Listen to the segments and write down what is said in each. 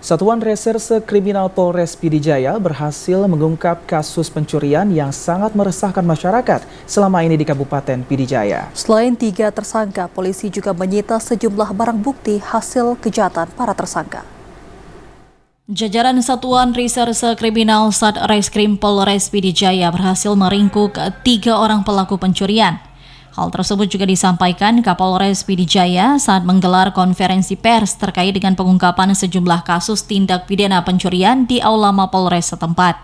Satuan Reserse Kriminal Polres Pd Jaya berhasil mengungkap kasus pencurian yang sangat meresahkan masyarakat selama ini di Kabupaten Pd Jaya. Selain 3 tersangka, polisi juga menyita sejumlah barang bukti hasil kejahatan para tersangka. Jajaran Satuan Reserse Kriminal Satreskrim Polres Pd Jaya berhasil meringkuk 3 orang pelaku pencurian. Hal tersebut juga disampaikan Kapolres Pd Jaya saat menggelar konferensi pers terkait dengan pengungkapan sejumlah kasus tindak pidana pencurian di Aula Mapolres setempat.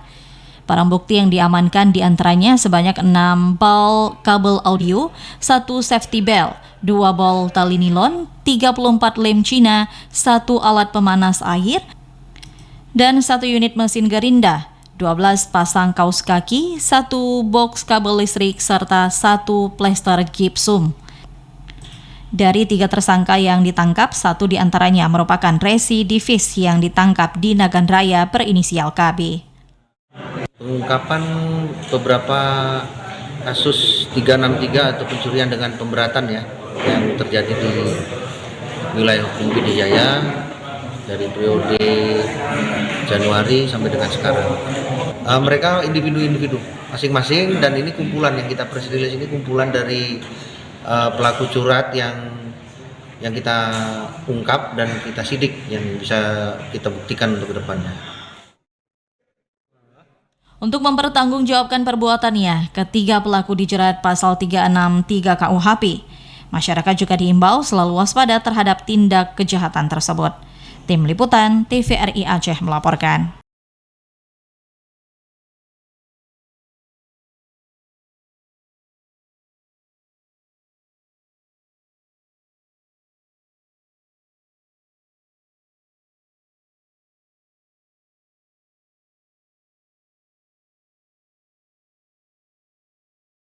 Barang bukti yang diamankan diantaranya sebanyak 6 bal kabel audio, 1 safety belt, 2 bol tali nilon, 34 lem Cina, 1 alat pemanas air, dan 1 unit mesin gerinda, 12 pasang kaos kaki, 1 box kabel listrik, serta 1 plester gipsum. Dari 3 tersangka yang ditangkap, 1 diantaranya merupakan residivis yang ditangkap di Nagan Raya berinisial KB. Pengungkapan beberapa kasus 363 atau pencurian dengan pemberatan ya yang terjadi di wilayah hukum Pd Jaya dari periode Januari sampai dengan sekarang. Mereka individu-individu masing-masing, dan ini kumpulan yang kita press release ini kumpulan dari pelaku curat yang kita ungkap dan kita sidik yang bisa kita buktikan untuk kedepannya. Untuk mempertanggungjawabkan perbuatannya, ketiga pelaku dijerat pasal 363 KUHP. Masyarakat juga diimbau selalu waspada terhadap tindak kejahatan tersebut. Tim Liputan TVRI Aceh melaporkan.